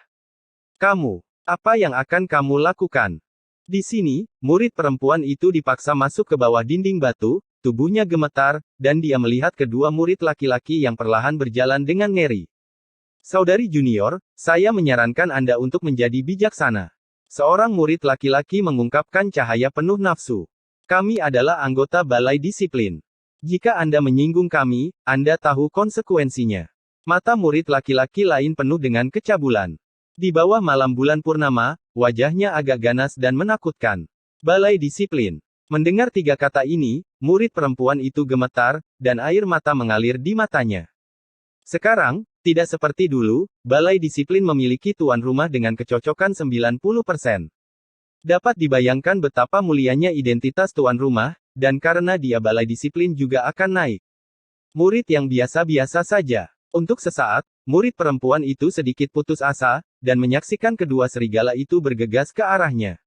Kamu, apa yang akan kamu lakukan? Di sini, murid perempuan itu dipaksa masuk ke bawah dinding batu, tubuhnya gemetar, dan dia melihat kedua murid laki-laki yang perlahan berjalan dengan ngeri. Saudari junior, saya menyarankan Anda untuk menjadi bijaksana. Seorang murid laki-laki mengungkapkan cahaya penuh nafsu. Kami adalah anggota balai disiplin. Jika Anda menyinggung kami, Anda tahu konsekuensinya. Mata murid laki-laki lain penuh dengan kecabulan. Di bawah malam bulan purnama, wajahnya agak ganas dan menakutkan. Balai disiplin. Mendengar 3 kata ini, murid perempuan itu gemetar, dan air mata mengalir di matanya. Sekarang, tidak seperti dulu, balai disiplin memiliki tuan rumah dengan kecocokan 90%. Dapat dibayangkan betapa mulianya identitas tuan rumah, dan karena dia balai disiplin juga akan naik. Murid yang biasa-biasa saja. Untuk sesaat, murid perempuan itu sedikit putus asa, dan menyaksikan kedua serigala itu bergegas ke arahnya.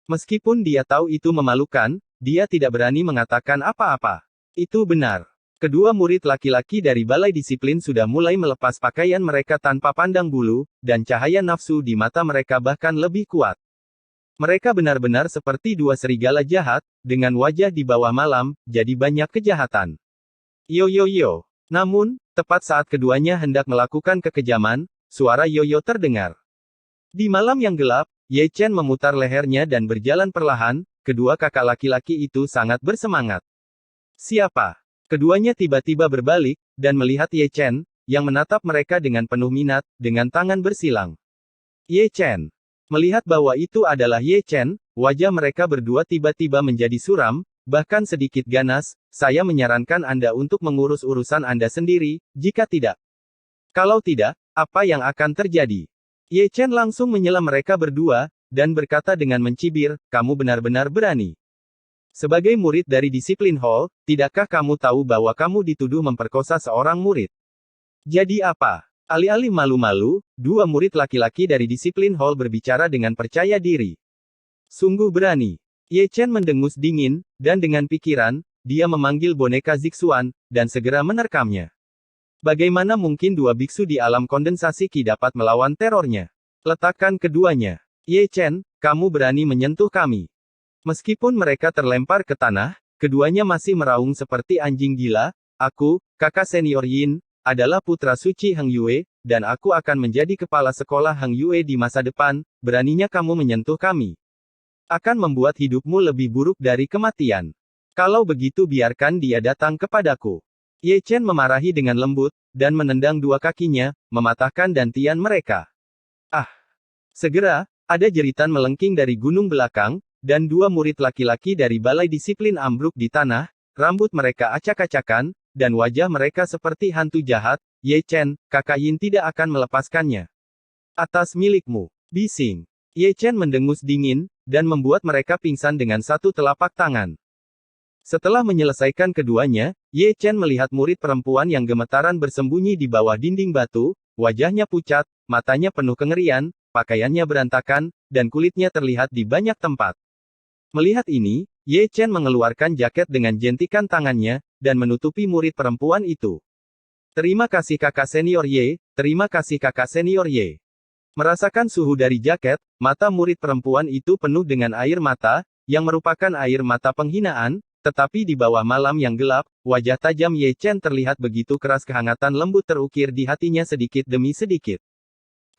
Meskipun dia tahu itu memalukan, dia tidak berani mengatakan apa-apa. Itu benar. Kedua murid laki-laki dari balai disiplin sudah mulai melepas pakaian mereka tanpa pandang bulu, dan cahaya nafsu di mata mereka bahkan lebih kuat. Mereka benar-benar seperti 2 serigala jahat, dengan wajah di bawah malam, jadi banyak kejahatan. Yo yo yo. Namun, tepat saat keduanya hendak melakukan kekejaman, suara yoyo terdengar. Di malam yang gelap, Ye Chen memutar lehernya dan berjalan perlahan, kedua kakak laki-laki itu sangat bersemangat. Siapa? Keduanya tiba-tiba berbalik, dan melihat Ye Chen, yang menatap mereka dengan penuh minat, dengan tangan bersilang. Ye Chen. Melihat bahwa itu adalah Ye Chen, wajah mereka berdua tiba-tiba menjadi suram, bahkan sedikit ganas. Saya menyarankan Anda untuk mengurus urusan Anda sendiri, jika tidak. Kalau tidak, apa yang akan terjadi? Ye Chen langsung menyela mereka berdua, dan berkata dengan mencibir, kamu benar-benar berani. Sebagai murid dari disiplin hall, tidakkah kamu tahu bahwa kamu dituduh memperkosa seorang murid? Jadi apa? Alih-alih malu-malu, 2 murid laki-laki dari disiplin hall berbicara dengan percaya diri. Sungguh berani. Ye Chen mendengus dingin, dan dengan pikiran, dia memanggil boneka Zixuan, dan segera menerkamnya. Bagaimana mungkin 2 biksu di alam kondensasi Qi dapat melawan terornya? Letakkan keduanya. Ye Chen, kamu berani menyentuh kami. Meskipun mereka terlempar ke tanah, keduanya masih meraung seperti anjing gila. Aku, kakak senior Yin, adalah putra suci Heng Yue, dan aku akan menjadi kepala sekolah Heng Yue di masa depan. Beraninya kamu menyentuh kami. Akan membuat hidupmu lebih buruk dari kematian. Kalau begitu biarkan dia datang kepadaku. Ye Chen memarahi dengan lembut, dan menendang 2 kakinya, mematahkan dantian mereka. Ah! Segera, ada jeritan melengking dari gunung belakang, dan 2 murid laki-laki dari balai disiplin ambruk di tanah, rambut mereka acak-acakan, dan wajah mereka seperti hantu jahat. Ye Chen, kakak Yin tidak akan melepaskannya. Atas milikmu. Bising. Ye Chen mendengus dingin, dan membuat mereka pingsan dengan 1 telapak tangan. Setelah menyelesaikan keduanya, Ye Chen melihat murid perempuan yang gemetaran bersembunyi di bawah dinding batu, wajahnya pucat, matanya penuh kengerian, pakaiannya berantakan, dan kulitnya terlihat di banyak tempat. Melihat ini, Ye Chen mengeluarkan jaket dengan jentikan tangannya, dan menutupi murid perempuan itu. Terima kasih kakak senior Ye, terima kasih kakak senior Ye. Merasakan suhu dari jaket, mata murid perempuan itu penuh dengan air mata, yang merupakan air mata penghinaan, tetapi di bawah malam yang gelap, wajah tajam Ye Chen terlihat begitu keras, kehangatan lembut terukir di hatinya sedikit demi sedikit.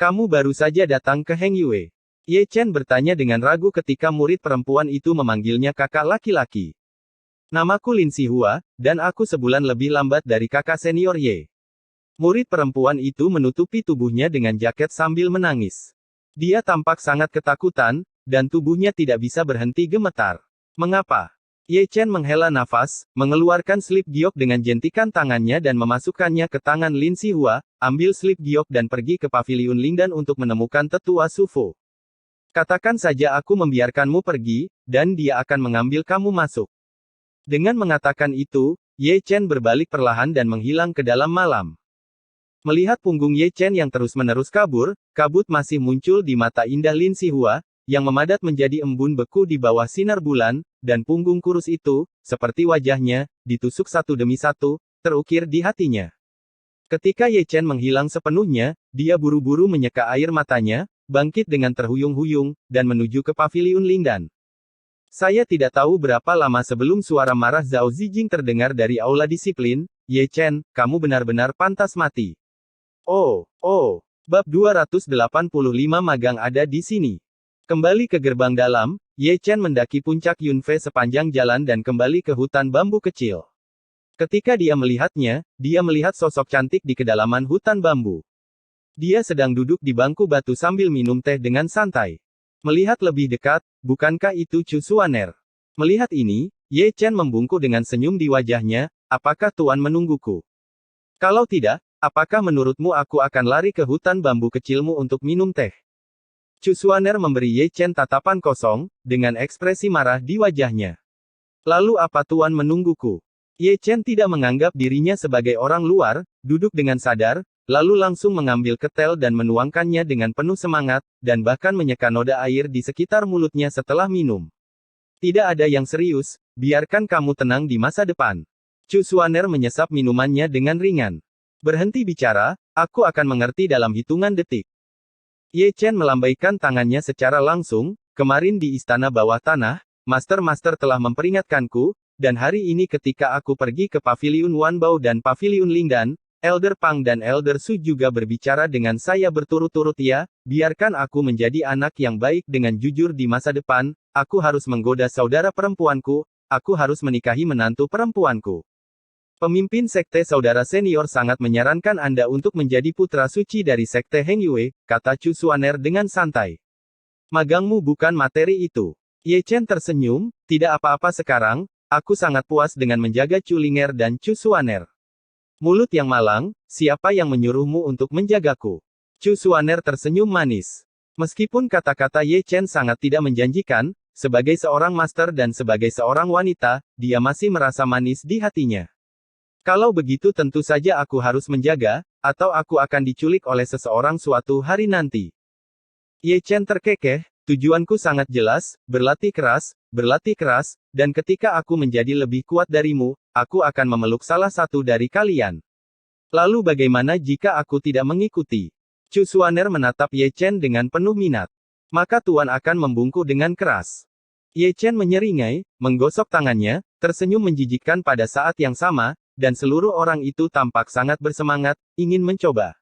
Kamu baru saja datang ke Heng Yue. Ye Chen bertanya dengan ragu ketika murid perempuan itu memanggilnya kakak laki-laki. Namaku Lin Sihua, dan aku sebulan lebih lambat dari kakak senior Ye. Murid perempuan itu menutupi tubuhnya dengan jaket sambil menangis. Dia tampak sangat ketakutan, dan tubuhnya tidak bisa berhenti gemetar. Mengapa? Ye Chen menghela nafas, mengeluarkan slip giok dengan jentikan tangannya dan memasukkannya ke tangan Lin Sihua, ambil slip giok dan pergi ke paviliun Lingdan untuk menemukan tetua Sufo. Katakan saja aku membiarkanmu pergi, dan dia akan mengambil kamu masuk. Dengan mengatakan itu, Ye Chen berbalik perlahan dan menghilang ke dalam malam. Melihat punggung Ye Chen yang terus-menerus kabur, kabut masih muncul di mata indah Lin Sihua, yang memadat menjadi embun beku di bawah sinar bulan, dan punggung kurus itu, seperti wajahnya, ditusuk satu demi satu, terukir di hatinya. Ketika Ye Chen menghilang sepenuhnya, dia buru-buru menyeka air matanya, bangkit dengan terhuyung-huyung, dan menuju ke paviliun Lingdan. Saya tidak tahu berapa lama sebelum suara marah Zhao Zijing terdengar dari aula disiplin. Ye Chen, kamu benar-benar pantas mati. Oh, bab 285 magang ada di sini. Kembali ke gerbang dalam, Ye Chen mendaki puncak Yunfei sepanjang jalan dan kembali ke hutan bambu kecil. Ketika dia melihatnya, dia melihat sosok cantik di kedalaman hutan bambu. Dia sedang duduk di bangku batu sambil minum teh dengan santai. Melihat lebih dekat, bukankah itu Chu Xuaner? Melihat ini, Ye Chen membungkuk dengan senyum di wajahnya, apakah Tuan menungguku? Kalau tidak, apakah menurutmu aku akan lari ke hutan bambu kecilmu untuk minum teh? Chu Xuaner memberi Ye Chen tatapan kosong, dengan ekspresi marah di wajahnya. Lalu apa Tuan menungguku? Ye Chen tidak menganggap dirinya sebagai orang luar, duduk dengan sadar, lalu langsung mengambil ketel dan menuangkannya dengan penuh semangat, dan bahkan menyeka noda air di sekitar mulutnya setelah minum. Tidak ada yang serius, biarkan kamu tenang di masa depan. Chu Xuaner menyesap minumannya dengan ringan. Berhenti bicara, aku akan mengerti dalam hitungan detik. Ye Chen melambaikan tangannya secara langsung, kemarin di istana bawah tanah, Master-Master telah memperingatkanku, dan hari ini ketika aku pergi ke Paviliun Wanbao dan Paviliun Lingdan, Elder Pang dan Elder Su juga berbicara dengan saya berturut-turut ya, biarkan aku menjadi anak yang baik dengan jujur di masa depan, aku harus menggoda saudara perempuanku, aku harus menikahi menantu perempuanku. Pemimpin sekte saudara senior sangat menyarankan Anda untuk menjadi putra suci dari sekte Heng Yue, kata Chu Xuaner dengan santai. Magangmu bukan materi itu. Ye Chen tersenyum, tidak apa-apa sekarang, aku sangat puas dengan menjaga Chu Linger dan Chu Xuaner. Mulut yang malang, siapa yang menyuruhmu untuk menjagaku? Chu Xuaner tersenyum manis. Meskipun kata-kata Ye Chen sangat tidak menjanjikan, sebagai seorang master dan sebagai seorang wanita, dia masih merasa manis di hatinya. Kalau begitu tentu saja aku harus menjaga, atau aku akan diculik oleh seseorang suatu hari nanti. Ye Chen terkekeh, tujuanku sangat jelas, berlatih keras, dan ketika aku menjadi lebih kuat darimu, aku akan memeluk salah satu dari kalian. Lalu bagaimana jika aku tidak mengikuti? Chu Xuaner menatap Ye Chen dengan penuh minat. Maka Tuan akan membungkuk dengan keras. Ye Chen menyeringai, menggosok tangannya, tersenyum menjijikkan pada saat yang sama, dan seluruh orang itu tampak sangat bersemangat, ingin mencoba.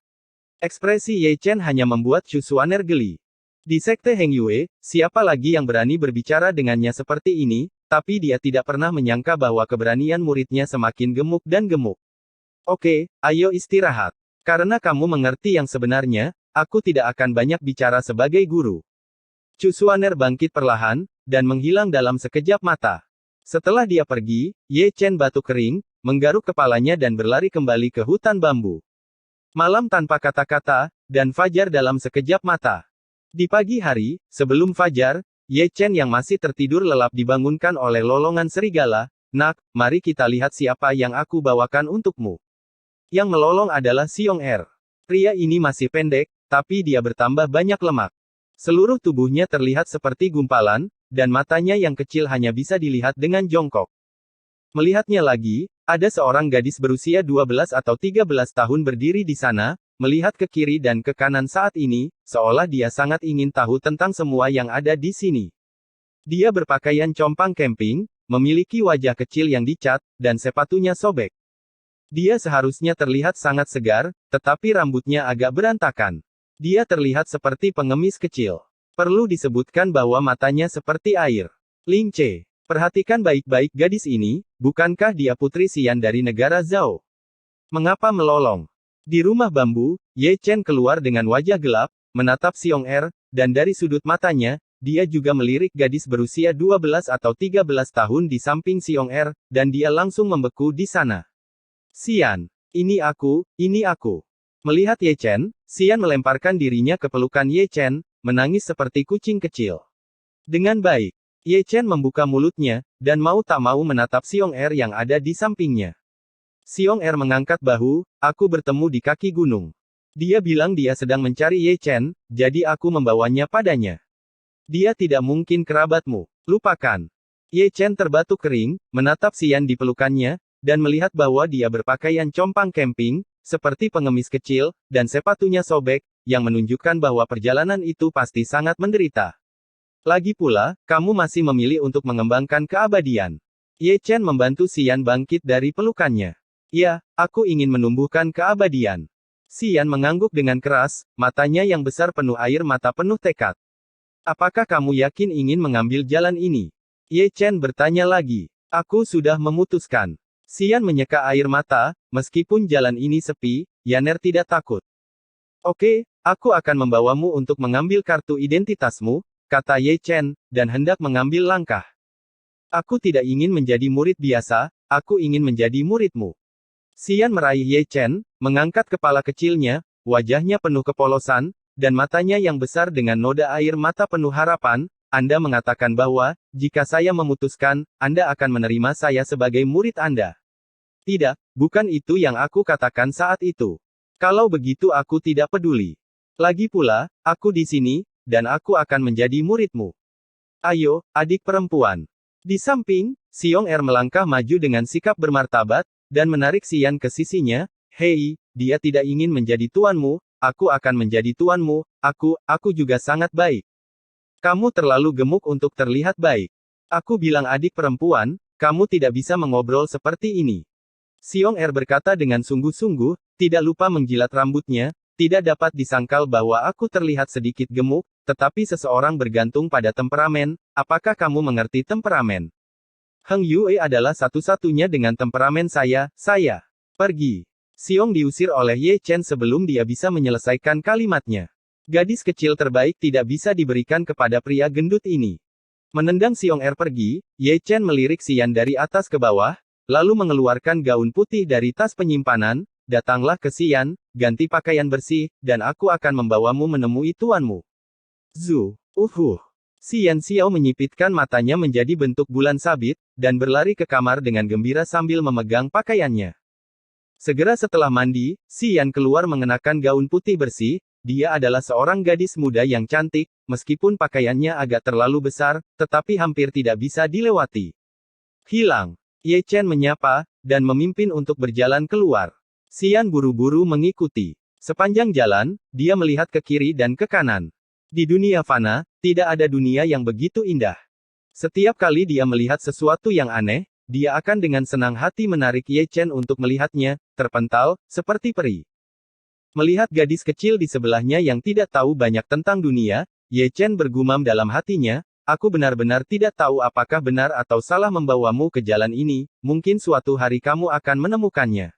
Ekspresi Ye Chen hanya membuat Chu Xuaner geli. Di sekte Heng Yue, siapa lagi yang berani berbicara dengannya seperti ini, tapi dia tidak pernah menyangka bahwa keberanian muridnya semakin gemuk dan gemuk. Oke, ayo istirahat. Karena kamu mengerti yang sebenarnya, aku tidak akan banyak bicara sebagai guru. Chu Xuaner bangkit perlahan, dan menghilang dalam sekejap mata. Setelah dia pergi, Ye Chen batuk kering, menggaruk kepalanya dan berlari kembali ke hutan bambu. Malam tanpa kata-kata, dan fajar dalam sekejap mata. Di pagi hari, sebelum fajar, Ye Chen yang masih tertidur lelap dibangunkan oleh lolongan serigala. Nak, mari kita lihat siapa yang aku bawakan untukmu. Yang melolong adalah Xiong Er. Pria ini masih pendek, tapi dia bertambah banyak lemak. Seluruh tubuhnya terlihat seperti gumpalan, dan matanya yang kecil hanya bisa dilihat dengan jongkok. Melihatnya lagi, ada seorang gadis berusia 12 atau 13 tahun berdiri di sana, melihat ke kiri dan ke kanan saat ini, seolah dia sangat ingin tahu tentang semua yang ada di sini. Dia berpakaian compang camping, memiliki wajah kecil yang dicat, dan sepatunya sobek. Dia seharusnya terlihat sangat segar, tetapi rambutnya agak berantakan. Dia terlihat seperti pengemis kecil. Perlu disebutkan bahwa matanya seperti air. Ling Che, perhatikan baik-baik gadis ini, bukankah dia putri Xian dari negara Zhao? Mengapa melolong? Di rumah bambu, Ye Chen keluar dengan wajah gelap, menatap Xiong Er, dan dari sudut matanya, dia juga melirik gadis berusia 12 atau 13 tahun di samping Xiong Er, dan dia langsung membeku di sana. Xian, ini aku. Melihat Ye Chen, Xian melemparkan dirinya ke pelukan Ye Chen, menangis seperti kucing kecil. Dengan baik, Ye Chen membuka mulutnya, dan mau tak mau menatap Xiong Er yang ada di sampingnya. Xiong Er mengangkat bahu, aku bertemu di kaki gunung. Dia bilang dia sedang mencari Ye Chen, jadi aku membawanya padanya. Dia tidak mungkin kerabatmu. Lupakan. Ye Chen terbatuk kering, menatap Xian di pelukannya, dan melihat bahwa dia berpakaian compang camping, seperti pengemis kecil, dan sepatunya sobek, yang menunjukkan bahwa perjalanan itu pasti sangat menderita. Lagi pula, kamu masih memilih untuk mengembangkan keabadian. Ye Chen membantu Xian bangkit dari pelukannya. Ya, aku ingin menumbuhkan keabadian. Xian mengangguk dengan keras, matanya yang besar penuh air mata penuh tekad. Apakah kamu yakin ingin mengambil jalan ini? Ye Chen bertanya lagi. Aku sudah memutuskan. Xian menyeka air mata, meskipun jalan ini sepi, Yaner tidak takut. Oke, aku akan membawamu untuk mengambil kartu identitasmu, kata Ye Chen, dan hendak mengambil langkah. Aku tidak ingin menjadi murid biasa, aku ingin menjadi muridmu. Xian meraih Ye Chen, mengangkat kepala kecilnya, wajahnya penuh kepolosan, dan matanya yang besar dengan noda air mata penuh harapan. Anda mengatakan bahwa, jika saya memutuskan, Anda akan menerima saya sebagai murid Anda. Tidak, bukan itu yang aku katakan saat itu. Kalau begitu aku tidak peduli. Lagi pula, aku di sini, dan aku akan menjadi muridmu. Ayo, adik perempuan. Di samping, Xiong Er melangkah maju dengan sikap bermartabat, dan menarik Xian ke sisinya. Hei, dia tidak ingin menjadi tuanmu, aku akan menjadi tuanmu, aku juga sangat baik. Kamu terlalu gemuk untuk terlihat baik. Aku bilang adik perempuan, kamu tidak bisa mengobrol seperti ini. Xiong Er berkata dengan sungguh-sungguh, tidak lupa menjilat rambutnya, tidak dapat disangkal bahwa aku terlihat sedikit gemuk, tetapi seseorang bergantung pada temperamen, apakah kamu mengerti temperamen? Heng Yue adalah satu-satunya dengan temperamen saya. Pergi. Xiong diusir oleh Ye Chen sebelum dia bisa menyelesaikan kalimatnya. Gadis kecil terbaik tidak bisa diberikan kepada pria gendut ini. Menendang Xiong Er pergi, Ye Chen melirik Xian dari atas ke bawah, lalu mengeluarkan gaun putih dari tas penyimpanan. Datanglah ke Xian, ganti pakaian bersih, dan aku akan membawamu menemui tuanmu. Zu. Xian Xiao menyipitkan matanya menjadi bentuk bulan sabit, dan berlari ke kamar dengan gembira sambil memegang pakaiannya. Segera setelah mandi, Xian keluar mengenakan gaun putih bersih. Dia adalah seorang gadis muda yang cantik, meskipun pakaiannya agak terlalu besar, tetapi hampir tidak bisa dilewati. Hilang. Ye Chen menyapa, dan memimpin untuk berjalan keluar. Xian buru-buru mengikuti. Sepanjang jalan, dia melihat ke kiri dan ke kanan. Di dunia fana, tidak ada dunia yang begitu indah. Setiap kali dia melihat sesuatu yang aneh, dia akan dengan senang hati menarik Ye Chen untuk melihatnya, terpental, seperti peri. Melihat gadis kecil di sebelahnya yang tidak tahu banyak tentang dunia, Ye Chen bergumam dalam hatinya, aku benar-benar tidak tahu apakah benar atau salah membawamu ke jalan ini, mungkin suatu hari kamu akan menemukannya.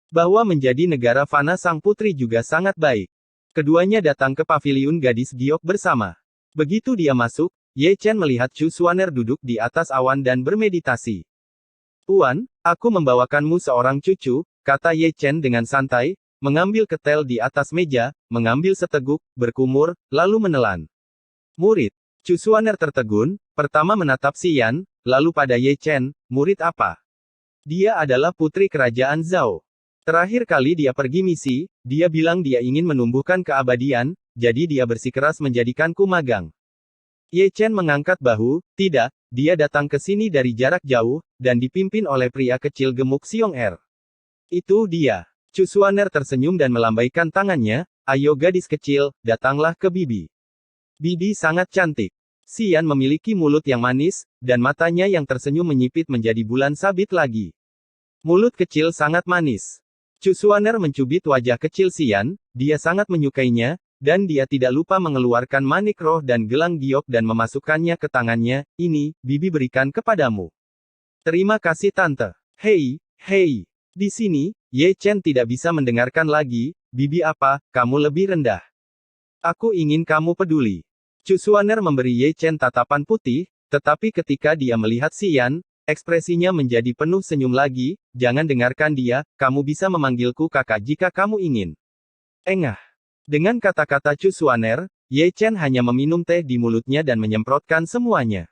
Bahwa menjadi negara fana sang putri juga sangat baik. Keduanya datang ke paviliun gadis giok bersama. Begitu dia masuk, Ye Chen melihat Chu Xuaner duduk di atas awan dan bermeditasi. Tuan, aku membawakanmu seorang cucu, kata Ye Chen dengan santai, mengambil ketel di atas meja, mengambil seteguk, berkumur, lalu menelan. Murid. Chu Xuaner tertegun, pertama menatap Xian, lalu pada Ye Chen, murid apa? Dia adalah putri kerajaan Zhao. Terakhir kali dia pergi misi, dia bilang dia ingin menumbuhkan keabadian, jadi dia bersikeras menjadikanku magang. Ye Chen mengangkat bahu, tidak, dia datang ke sini dari jarak jauh, dan dipimpin oleh pria kecil gemuk Xiong Er. Itu dia. Chu Xuaner tersenyum dan melambaikan tangannya, ayo gadis kecil, datanglah ke Bibi. Bibi sangat cantik. Xian memiliki mulut yang manis, dan matanya yang tersenyum menyipit menjadi bulan sabit lagi. Mulut kecil sangat manis. Chu Xuaner mencubit wajah kecil Xian, dia sangat menyukainya, dan dia tidak lupa mengeluarkan manik roh dan gelang giok dan memasukkannya ke tangannya, ini, Bibi berikan kepadamu. Terima kasih tante. Hei. Di sini, Ye Chen tidak bisa mendengarkan lagi, Bibi apa, kamu lebih rendah. Aku ingin kamu peduli. Chu Xuaner memberi Ye Chen tatapan putih, tetapi ketika dia melihat Xian, ekspresinya menjadi penuh senyum lagi, jangan dengarkan dia, kamu bisa memanggilku kakak jika kamu ingin. Engah. Dengan kata-kata Chu Xuaner, Ye Chen hanya meminum teh di mulutnya dan menyemprotkan semuanya.